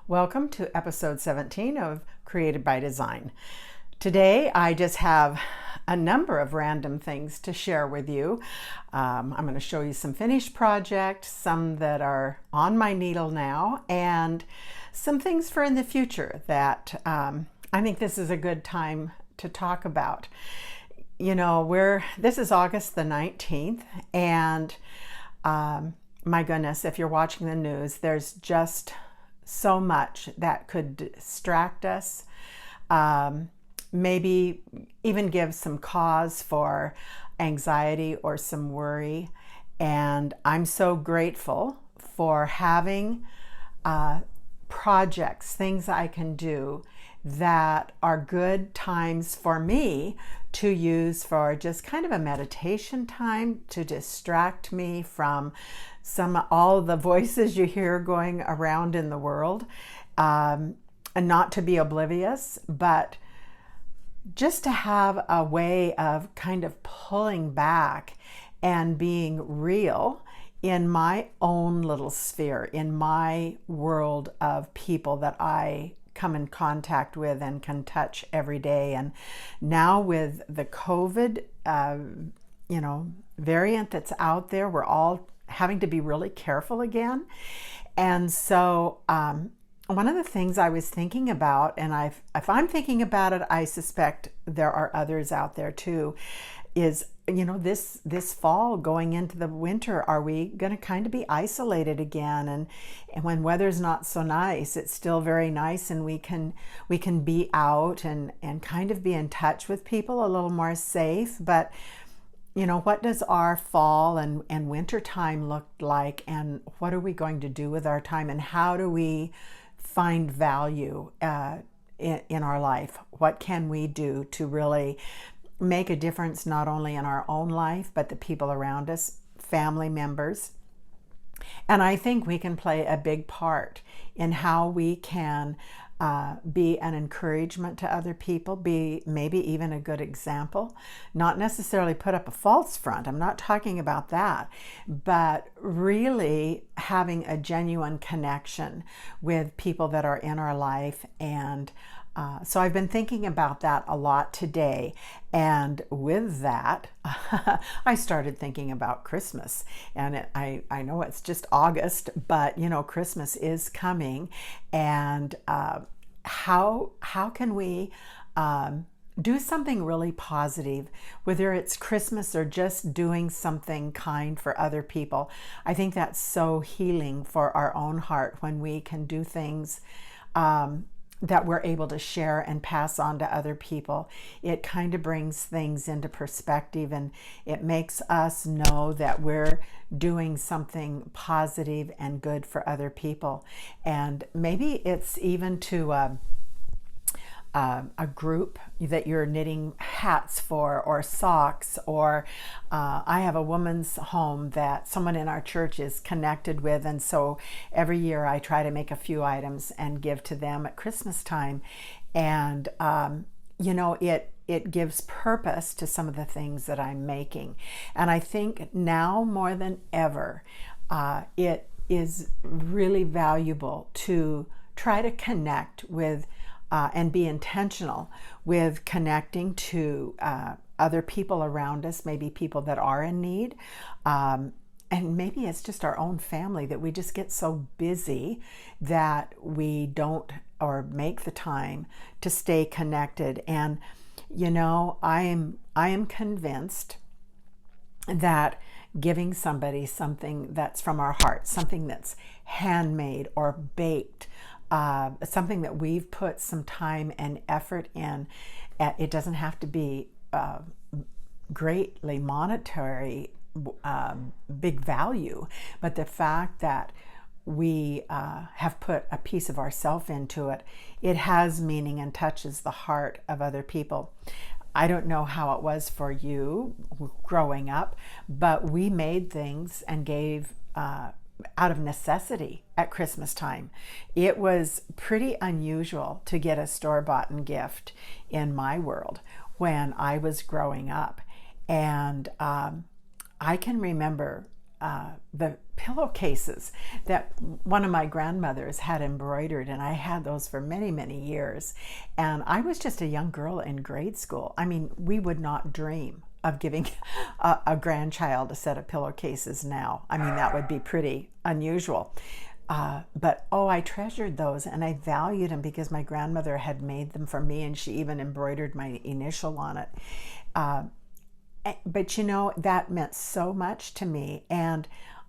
Welcome to episode 17 of Created by Design. Today I just have a number of random things to share with you. I'm going to show you some finished projects, some that are on my needle now, and some things for in the future that I think this is a good time to talk about. You know, this is August the 19th, and my goodness, if you're watching the news, there's just so much that could distract us, maybe even give some cause for anxiety or some worry. And I'm so grateful for having projects, things I can do that are good times for me to use for just kind of a meditation time to distract me from all the voices you hear going around in the world, and not to be oblivious, but just to have a way of kind of pulling back and being real in my own little sphere, in my world of people that I come in contact with and can touch every day. And now with the COVID, variant that's out there, we're all having to be really careful again. And so one of the things I was thinking about, and if I'm thinking about it, I suspect there are others out there too, is, this fall going into the winter, are we going to kind of be isolated again? And when weather's not so nice, it's still very nice, and we can be out and kind of be in touch with people a little more safe. But what does our fall and winter time look like, and what are we going to do with our time, and how do we find value in our life? What can we do to really make a difference, not only in our own life, but the people around us, family members? And I think we can play a big part in how we can be an encouragement to other people, be maybe even a good example, not necessarily put up a false front. I'm not talking about that, but really having a genuine connection with people that are in our life. And so I've been thinking about that a lot today. And with that, I started thinking about Christmas. And I know it's just August, but Christmas is coming. And how can we do something really positive, whether it's Christmas or just doing something kind for other people? I think that's so healing for our own heart when we can do things that we're able to share and pass on to other people. It kind of brings things into perspective, and it makes us know that we're doing something positive and good for other people. And maybe it's even to a group that you're knitting hats for, or socks, or I have a woman's home that someone in our church is connected with, and so every year I try to make a few items and give to them at Christmas time. And it gives purpose to some of the things that I'm making. And I think now more than ever, it is really valuable to try to connect with and be intentional with connecting to other people around us, maybe people that are in need. And maybe it's just our own family that we just get so busy that we don't or make the time to stay connected. And I am convinced that giving somebody something that's from our heart, something that's handmade or baked, something that we've put some time and effort in, it doesn't have to be greatly monetary, big value, but the fact that we have put a piece of ourself into it, it has meaning and touches the heart of other people. I don't know how it was for you growing up, but we made things and gave out of necessity at Christmas time. It was pretty unusual to get a store-bought gift in my world when I was growing up. And I can remember the pillowcases that one of my grandmothers had embroidered, and I had those for many, many years. And I was just a young girl in grade school. I mean, we would not dream of giving a grandchild a set of pillowcases now. I mean, that would be pretty unusual. But I treasured those, and I valued them because my grandmother had made them for me, and she even embroidered my initial on it. But you know, that meant so much to me. And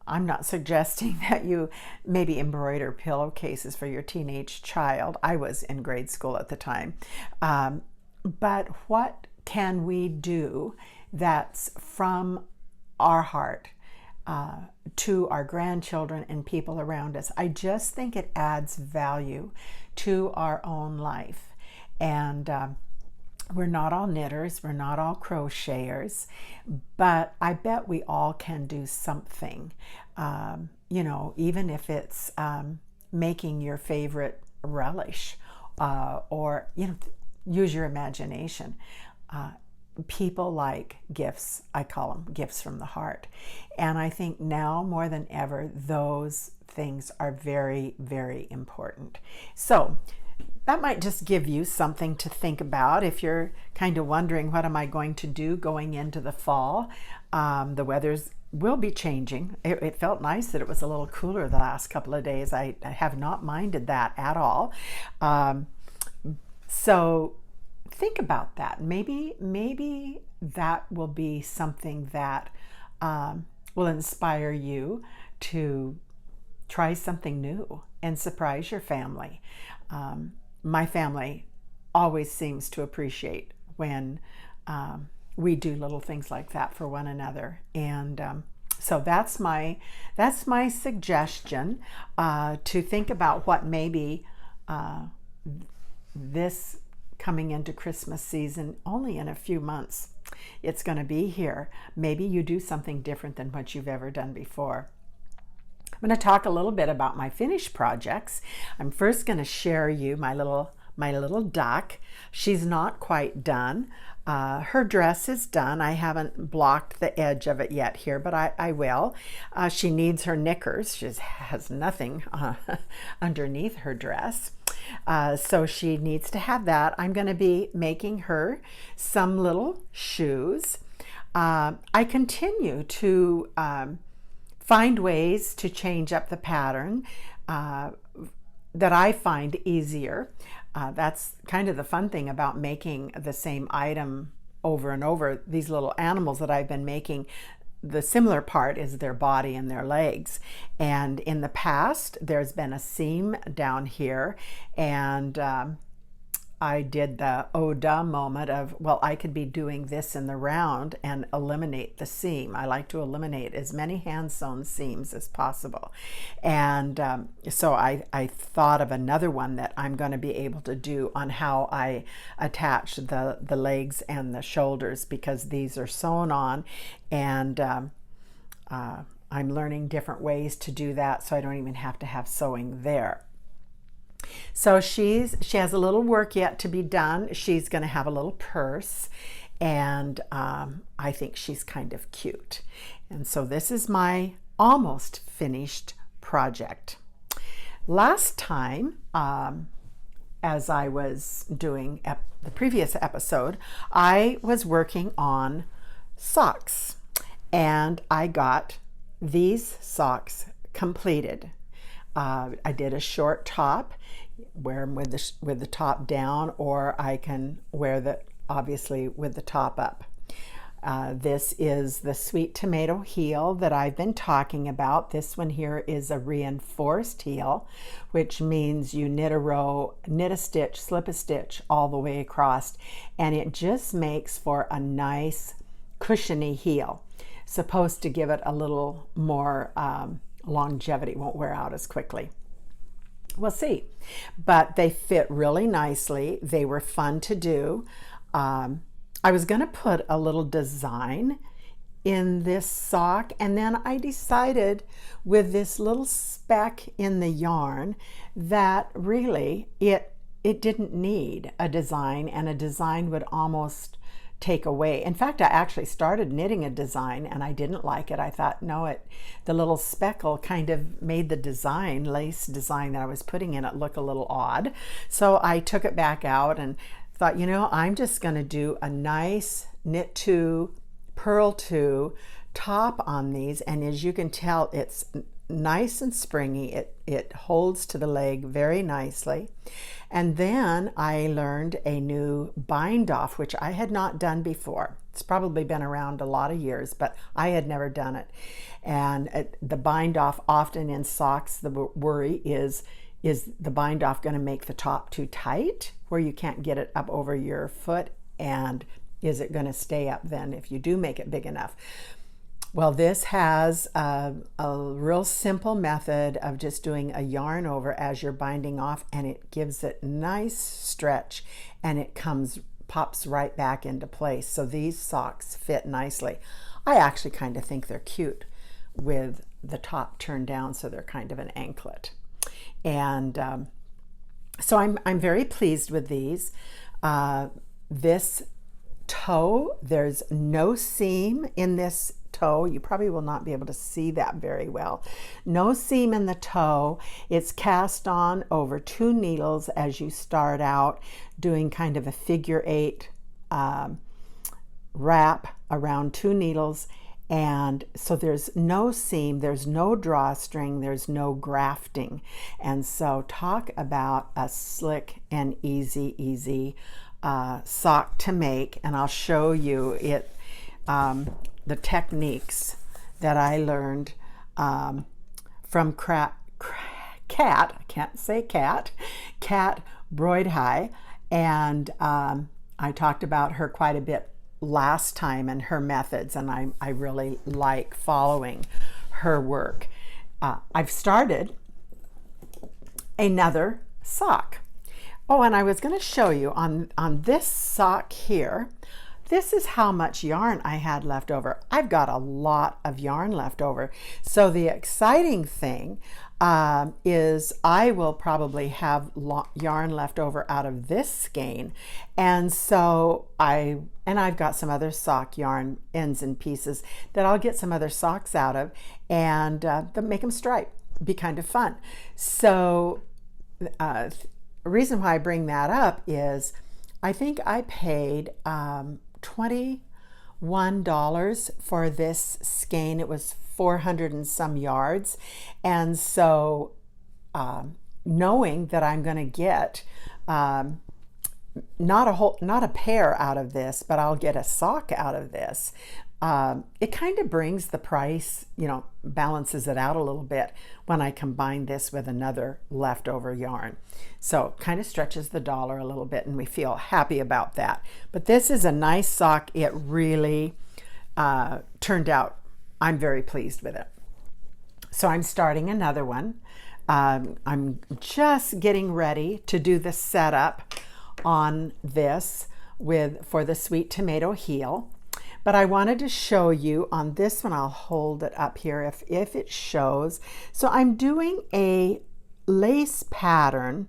I'm not suggesting that you maybe embroider pillowcases for your teenage child. I was in grade school at the time. But what can we do that's from our heart to our grandchildren and people around us? I just think it adds value to our own life. And we're not all knitters, we're not all crocheters, but I bet we all can do something. You know, even if it's making your favorite relish, or, you know, use your imagination. People like gifts. I call them gifts from the heart. And I think now more than ever, those things are very, very important. So that might just give you something to think about if you're kind of wondering, what am I going to do going into the fall? The weather's will be changing. It felt nice that it was a little cooler the last couple of days. I have not minded that at all. So think about that. Maybe that will be something that will inspire you to try something new and surprise your family. My family always seems to appreciate when we do little things like that for one another. And so that's my suggestion, to think about what maybe this coming into Christmas season, only in a few months it's going to be here. Maybe you do something different than what you've ever done before. I'm going to talk a little bit about my finished projects. I'm first going to share you my little duck. She's not quite done. Her dress is done. I haven't blocked the edge of it yet here, but I will. She needs her knickers. She has nothing underneath her dress. So she needs to have that. I'm going to be making her some little shoes. I continue to find ways to change up the pattern that I find easier. That's kind of the fun thing about making the same item over and over. These little animals that I've been making, the similar part is their body and their legs. And in the past, there's been a seam down here, and I did the oh duh moment of, well, I could be doing this in the round and eliminate the seam. I like to eliminate as many hand sewn seams as possible. And so I thought of another one that I'm going to be able to do on how I attach the legs and the shoulders, because these are sewn on, and I'm learning different ways to do that, so I don't even have to have sewing there. So she has a little work yet to be done. She's going to have a little purse, and I think she's kind of cute. And so this is my almost finished project. Last time, as I was doing the previous episode, I was working on socks, and I got these socks completed. I did a short top, wear them with the top down, or I can wear the obviously with the top up. This is the sweet tomato heel that I've been talking about. This one here is a reinforced heel, which means you knit a row, knit a stitch, slip a stitch all the way across, and it just makes for a nice cushiony heel. Supposed to give it a little more longevity, won't wear out as quickly. We'll see. But they fit really nicely. They were fun to do. I was going to put a little design in this sock, and then I decided with this little speck in the yarn that really it didn't need a design, and a design would almost take away. In fact, I actually started knitting a design and I didn't like it. I thought, no, the little speckle kind of made the design, lace design that I was putting in it, look a little odd. So I took it back out and thought, I'm just going to do a nice knit two, purl two top on these. And as you can tell, it's nice and springy. It holds to the leg very nicely. And then I learned a new bind off, which I had not done before. It's probably been around a lot of years, but I had never done it. And the bind off, often in socks, the worry is the bind off going to make the top too tight where you can't get it up over your foot? And is it going to stay up then if you do make it big enough? Well, this has a real simple method of just doing a yarn over as you're binding off, and it gives it nice stretch, and it pops right back into place. So these socks fit nicely. I actually kind of think they're cute with the top turned down, so they're kind of an anklet. And so I'm very pleased with these. This toe, there's no seam in this toe. You probably will not be able to see that very well. No seam in the toe. It's cast on over 2 needles as you start out, doing kind of a figure 8 wrap around 2 needles. And so there's no seam, there's no drawstring, there's no grafting. And so talk about a slick and easy sock to make. And I'll show you it, the techniques that I learned from Kat Broidhigh. And I talked about her quite a bit last time and her methods, and I really like following her work. I've started another sock. Oh, and I was going to show you on this sock here, this is how much yarn I had left over. I've got a lot of yarn left over. So the exciting thing is I will probably have yarn left over out of this skein. And so I've got some other sock yarn ends and pieces that I'll get some other socks out of and make them stripe. Be kind of fun. So the reason why I bring that up is I think I paid $21 for this skein. It was 400 and some yards. And so knowing that I'm going to get not a pair out of this, but I'll get a sock out of this, it kind of brings the price, balances it out a little bit when I combine this with another leftover yarn. So kind of stretches the dollar a little bit, and we feel happy about that. But this is a nice sock. It really turned out. I'm very pleased with it. So I'm starting another one. I'm just getting ready to do the setup on this for the sweet tomato heel. But I wanted to show you on this one, I'll hold it up here if it shows. So I'm doing a lace pattern.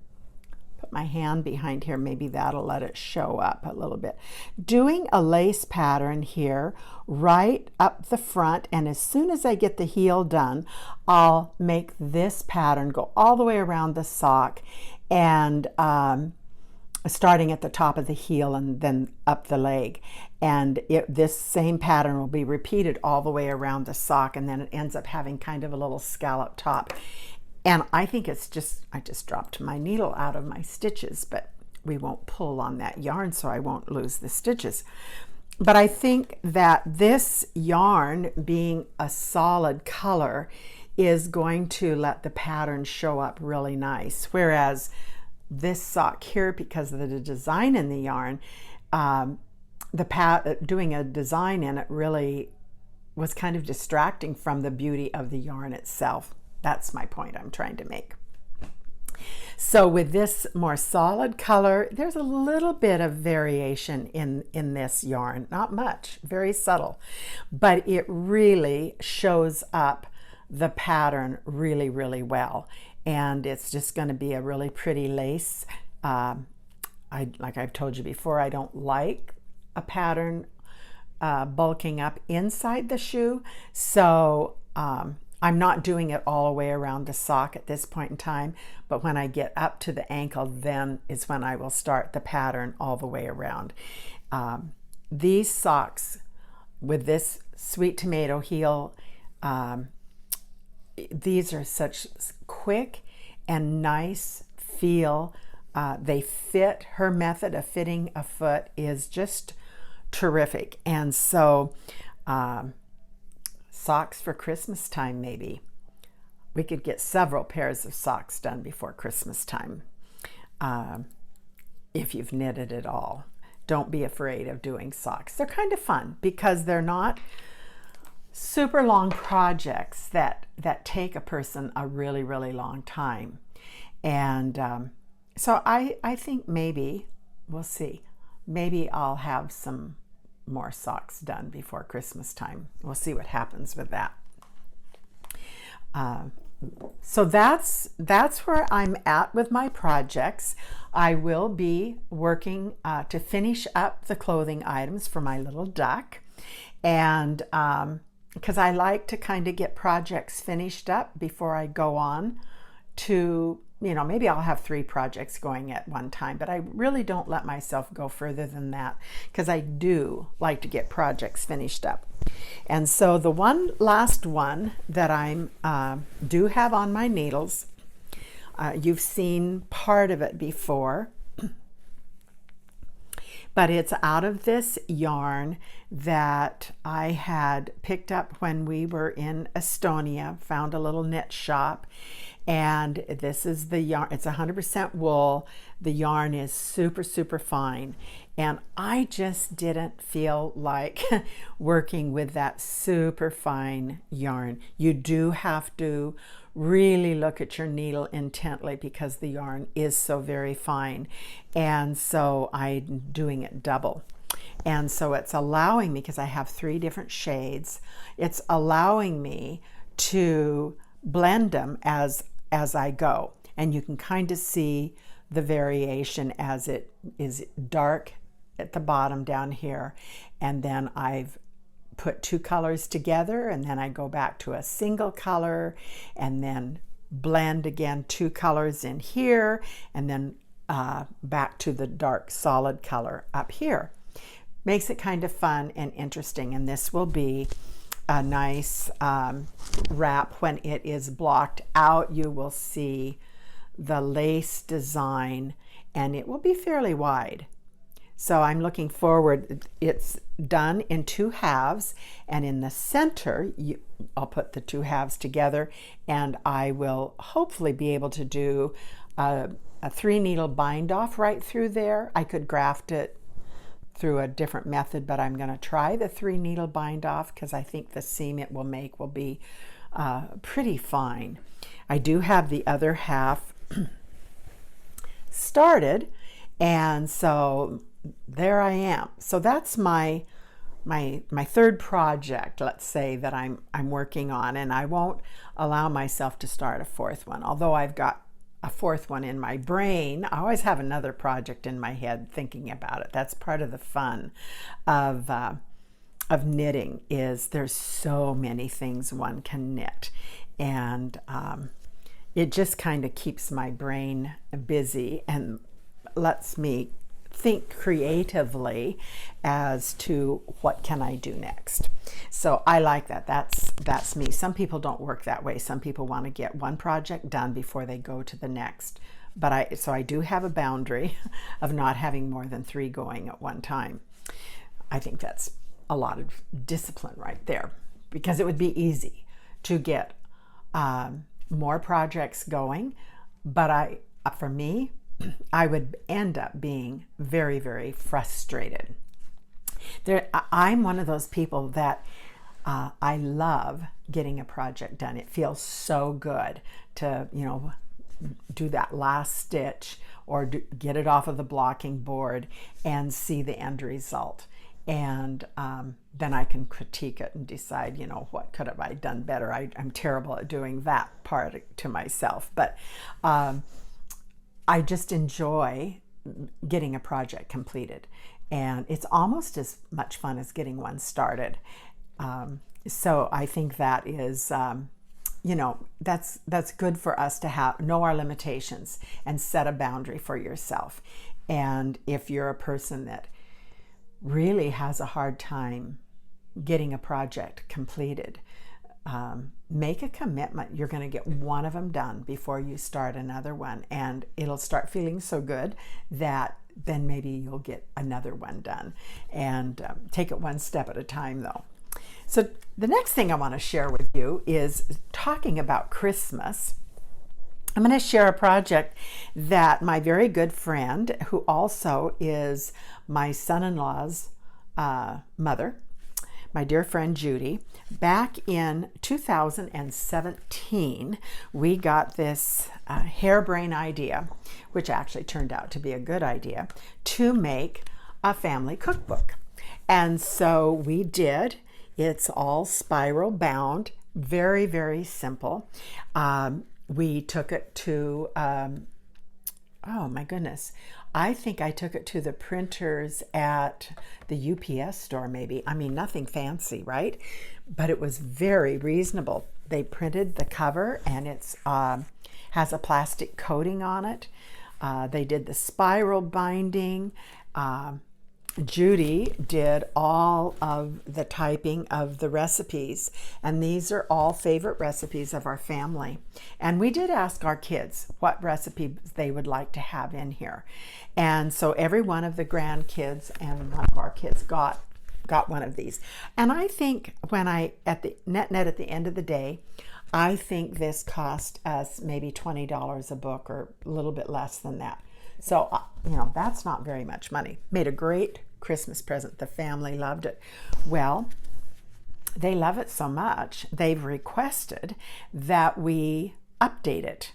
Put my hand behind here, maybe that'll let it show up a little bit. Doing a lace pattern here right up the front, and as soon as I get the heel done, I'll make this pattern go all the way around the sock, and starting at the top of the heel and then up the leg. And this same pattern will be repeated all the way around the sock, and then it ends up having kind of a little scallop top. And I think I just dropped my needle out of my stitches, but we won't pull on that yarn so I won't lose the stitches. But I think that this yarn, being a solid color, is going to let the pattern show up really nice. Whereas this sock here, because of the design in the yarn, doing a design in it really was kind of distracting from the beauty of the yarn itself. That's my point I'm trying to make. So with this more solid color, there's a little bit of variation in this yarn. Not much, very subtle, but it really shows up the pattern really, really well. And it's just going to be a really pretty lace. Like I've told you before, I don't like a pattern bulking up inside the shoe. So I'm not doing it all the way around the sock at this point in time, but when I get up to the ankle, then is when I will start the pattern all the way around. These socks with this sweet tomato heel, these are such quick and nice feel. They fit. Her method of fitting a foot is just terrific. And so socks for Christmas time, maybe. We could get several pairs of socks done before Christmas time if you've knitted at all. Don't be afraid of doing socks. They're kind of fun because they're not super long projects that take a person a really, really long time. And so I think maybe, we'll see, maybe I'll have some more socks done before Christmas time. We'll see what happens with that. So that's where I'm at with my projects. I will be working to finish up the clothing items for my little duck. And because I like to kind of get projects finished up before I go on to, maybe I'll have 3 projects going at one time, but I really don't let myself go further than that because I do like to get projects finished up. And so the last one that I do have on my needles, you've seen part of it before, but it's out of this yarn that I had picked up when we were in Estonia, found a little knit shop. And this is the yarn. It's 100% wool. The yarn is super, super fine. And I just didn't feel like working with that super fine yarn. You do have to really look at your needle intently because the yarn is so very fine. And so I'm doing it double. And so it's allowing me, because I have 3 different shades, it's allowing me to blend them as I go. And you can kind of see the variation as it is dark at the bottom down here. And then I've put 2 colors together, and then I go back to a single color and then blend again 2 colors in here, and then back to the dark solid color up here. Makes it kind of fun and interesting. And this will be a nice wrap. When it is blocked out, you will see the lace design, and it will be fairly wide. So I'm looking forward. It's done in 2 halves, and in the center I'll put the 2 halves together, and I will hopefully be able to do a 3 needle bind off right through there. I could graft it through a different method, but I'm going to try the 3 needle bind off because I think the seam it will make will be pretty fine. I do have the other half started, and so there I am. So that's my 3rd project, let's say, that I'm working on, and I won't allow myself to start a 4th one, although I've got a 4th one in my brain. I always have another project in my head thinking about it. That's part of the fun of knitting, is there's so many things one can knit, and it just kind of keeps my brain busy and lets me think creatively as to what can I do next. So I like that. That's me. Some people don't work that way. Some people want to get one project done before they go to the next. But I do have a boundary of not having more than 3 going at one time. I think that's a lot of discipline right there, because it would be easy to get more projects going, but for me, I would end up being very, very frustrated. I'm one of those people that I love getting a project done. It feels so good to, do that last stitch or get it off of the blocking board and see the end result. And then I can critique it and decide, what could have I done better? I'm terrible at doing that part to myself, but I just enjoy getting a project completed. and it's almost as much fun as getting one started. So I think that is, that's good for us to know our limitations and set a boundary for yourself. And if you're a person that really has a hard time getting a project completed, make a commitment. You're going to get one of them done before you start another one, and it'll start feeling so good that then maybe you'll get another one done. And take it one step at a time, though. So the next thing I want to share with you is talking about Christmas. I'm going to share a project that my very good friend, who also is my son-in-law's mother, my dear friend Judy, back in 2017, we got this harebrained idea, which actually turned out to be a good idea, to make a family cookbook. And so we did. It's all spiral bound, very, very simple. We took it to, oh my goodness, I think I took it to the printers at the UPS store maybe. I mean, nothing fancy, right? But it was very reasonable. They printed the cover, and it's has a plastic coating on it. They did the spiral binding. Judy did all of the typing of the recipes, and these are all favorite recipes of our family. And we did ask our kids what recipe they would like to have in here. And so every one of the grandkids and one of our kids got one of these. And I think when at the net at the end of the day, I think this cost us maybe $20 a book, or a little bit less than that. So, that's not very much money. Made a great Christmas present. The family loved it. Well, they love it so much, they've requested that we update it.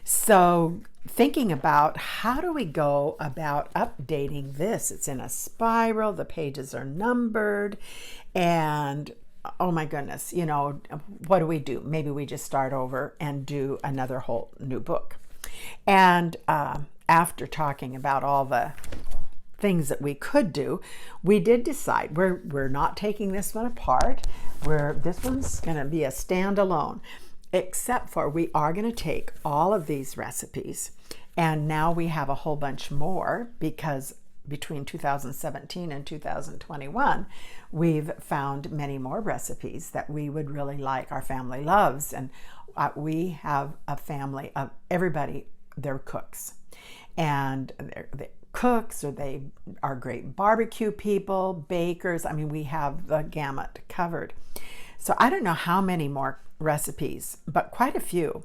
So, thinking about how do we go about updating this? It's in a spiral, the pages are numbered, and oh my goodness, what do we do? Maybe we just start over and do another whole new book. And after talking about all the things that we could do, we did decide we're not taking this one apart. This one's going to be a standalone, except for we are going to take all of these recipes, and now we have a whole bunch more, because between 2017 and 2021, we've found many more recipes that we would really like, our family loves. And we have a family of everybody, they're cooks. And they're cooks, or they are great barbecue people, bakers. I mean, we have the gamut covered. So I don't know how many more recipes, but quite a few.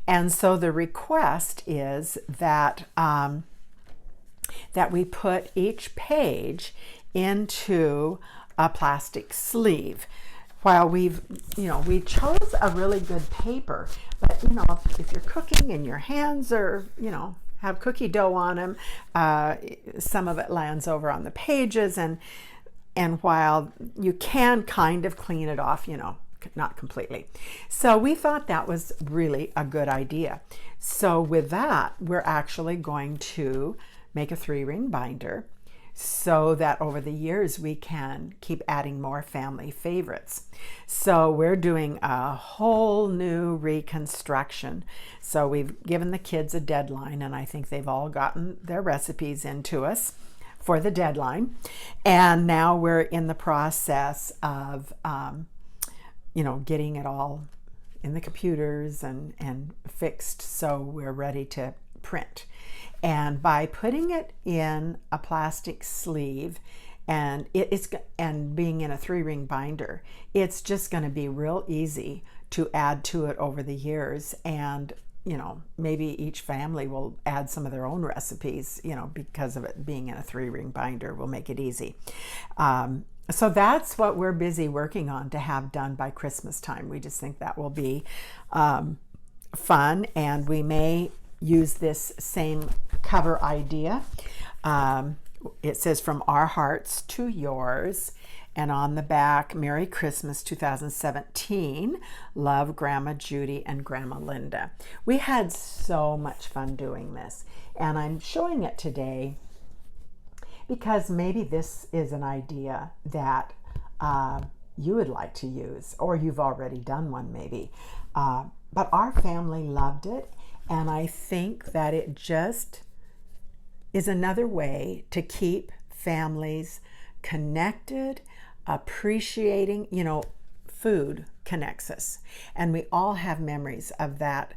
And so the request is that that we put each page into a plastic sleeve. While we chose a really good paper, but if you're cooking and your hands are, have cookie dough on them, some of it lands over on the pages, and while you can kind of clean it off, not completely. So we thought that was really a good idea. So with that, we're actually going to make a 3-ring binder, so that over the years we can keep adding more family favorites. So we're doing a whole new reconstruction. So we've given the kids a deadline, and I think they've all gotten their recipes into us for the deadline. And now we're in the process of, getting it all in the computers and fixed, so we're ready to print. And by putting it in a plastic sleeve and being in a 3-ring binder, it's just going to be real easy to add to it over the years. And maybe each family will add some of their own recipes, because of it being in a 3-ring binder will make it easy. So that's what we're busy working on to have done by Christmas time. We just think that will be fun, and we may use this same cover idea. It says, "From our hearts to yours," and on the back, "Merry Christmas 2017, love Grandma Judy and Grandma Linda." We had so much fun doing this, and I'm showing it today because maybe this is an idea that you would like to use, or you've already done one maybe. But our family loved it, and I think that it just is another way to keep families connected, appreciating, food connects us. And we all have memories of that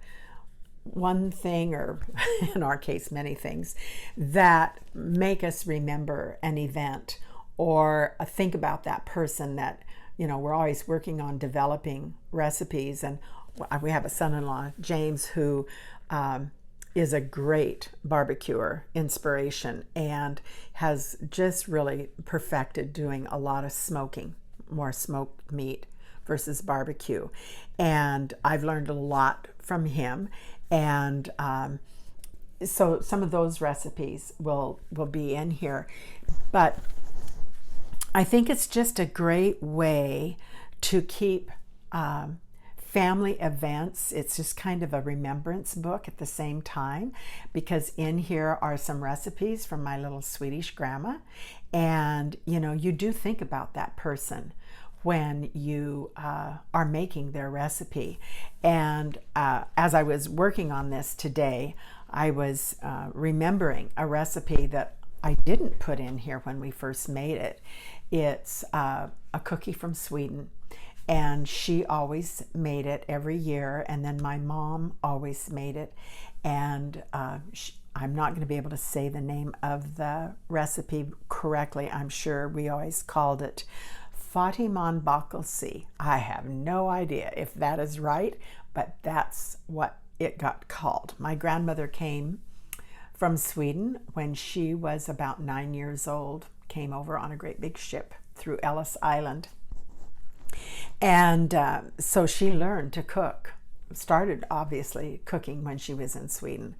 one thing, or in our case, many things, that make us remember an event or think about that person that, we're always working on developing recipes. And we have a son-in-law, James, who is a great barbecuer inspiration and has just really perfected doing a lot of smoking, more smoked meat versus barbecue. And I've learned a lot from him. And so some of those recipes will be in here. But I think it's just a great way to keep family events. It's just kind of a remembrance book at the same time, because in here are some recipes from my little Swedish grandma. And, you do think about that person when you are making their recipe. And as I was working on this today, I was remembering a recipe that I didn't put in here when we first made it. It's a cookie from Sweden, and she always made it every year, and then my mom always made it. And I'm not going to be able to say the name of the recipe correctly. I'm sure we always called it Fatiman Bakelsi. I have no idea if that is right, but that's what it got called. My grandmother came from Sweden when she was about 9 years old, came over on a great big ship through Ellis Island. And so she learned to cook, started obviously cooking when she was in Sweden.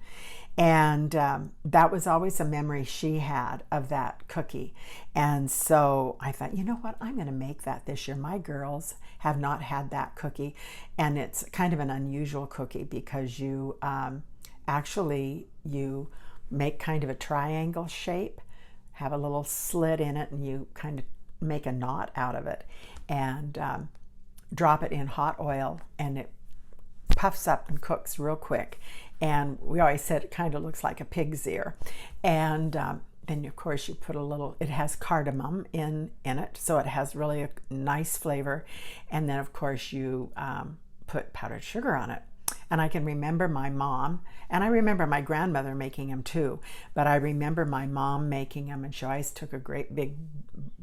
And that was always a memory she had of that cookie. And so I thought, you know what, I'm going to make that this year. My girls have not had that cookie. And it's kind of an unusual cookie because you you make kind of a triangle shape, have a little slit in it, and you kind of make a knot out of it and drop it in hot oil, and it puffs up and cooks real quick. And we always said it kind of looks like a pig's ear. And then of course you put it has cardamom in it, so it has really a nice flavor. And then of course you put powdered sugar on it. And I can remember my mom, and I remember my grandmother making them too, but I remember my mom making them, and she always took a great big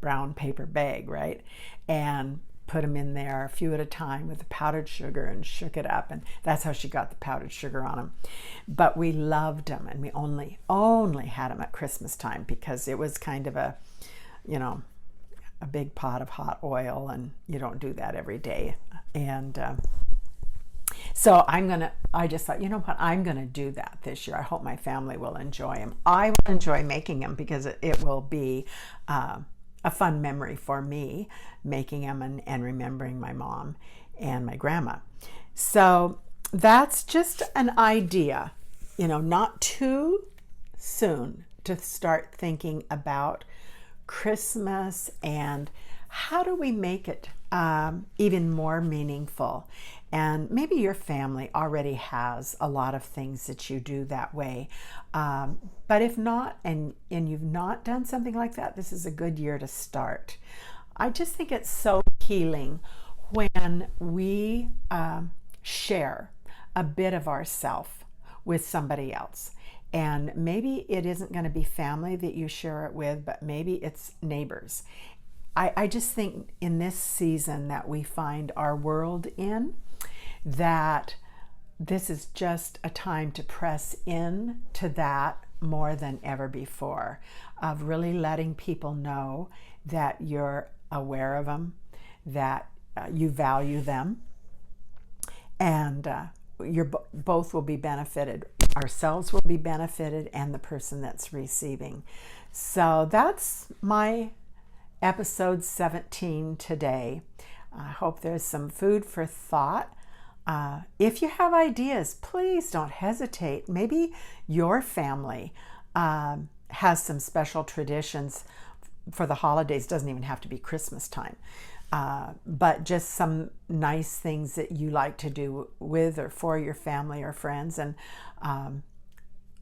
brown paper bag, right? And put them in there a few at a time with the powdered sugar and shook it up, and that's how she got the powdered sugar on them. But we loved them, and we only had them at Christmas time because it was kind of a big pot of hot oil, and you don't do that every day. And so I just thought, you know what, I'm gonna do that this year. I hope my family will enjoy them. I will enjoy making them because it will be a fun memory for me, making them and remembering my mom and my grandma. So that's just an idea, not too soon to start thinking about Christmas and how do we make it even more meaningful. And maybe your family already has a lot of things that you do that way. But if not, and you've not done something like that, this is a good year to start. I just think it's so healing when we share a bit of ourself with somebody else. And maybe it isn't going to be family that you share it with, but maybe it's neighbors. I just think in this season that we find our world in, that this is just a time to press in to that more than ever before, of really letting people know that you're aware of them, that you value them, and both will be benefited. Ourselves will be benefited, and the person that's receiving. So that's my episode 17 today. I hope there's some food for thought. If you have ideas, please don't hesitate. Maybe your family has some special traditions for the holidays. Doesn't even have to be Christmas time, but just some nice things that you like to do with or for your family or friends, and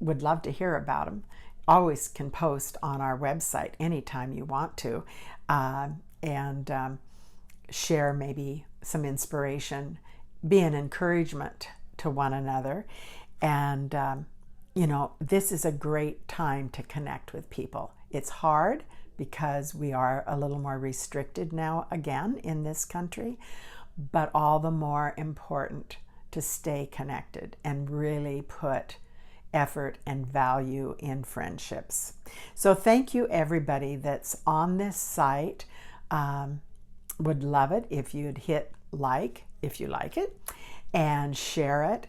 would love to hear about them. Always can post on our website anytime you want to, and share maybe some inspiration, be an encouragement to one another. And this is a great time to connect with people. It's hard because we are a little more restricted now again in this country, but all the more important to stay connected and really put effort and value in friendships. So thank you everybody that's on this site. Would love it if you'd hit like if you like it, and share it.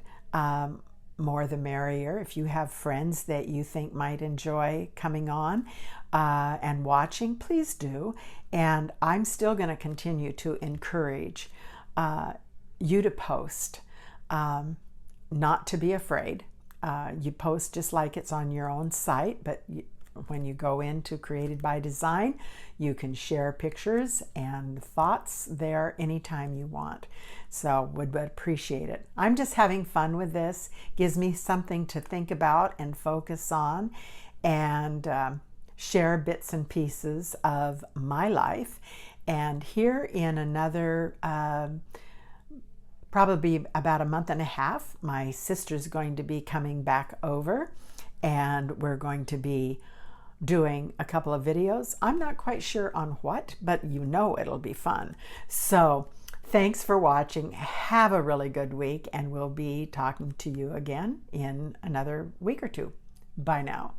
More the merrier. If you have friends that you think might enjoy coming on and watching, please do. And I'm still going to continue to encourage you to post, not to be afraid. You post just like it's on your own site, but when you go into Created by Design, you can share pictures and thoughts there anytime you want. So would appreciate it. I'm just having fun with this. Gives me something to think about and focus on, and share bits and pieces of my life. And here in another probably about a month and a half, my sister's going to be coming back over, and we're going to be doing a couple of videos. I'm not quite sure on what, but it'll be fun. So thanks for watching. Have a really good week, and we'll be talking to you again in another week or two. Bye now.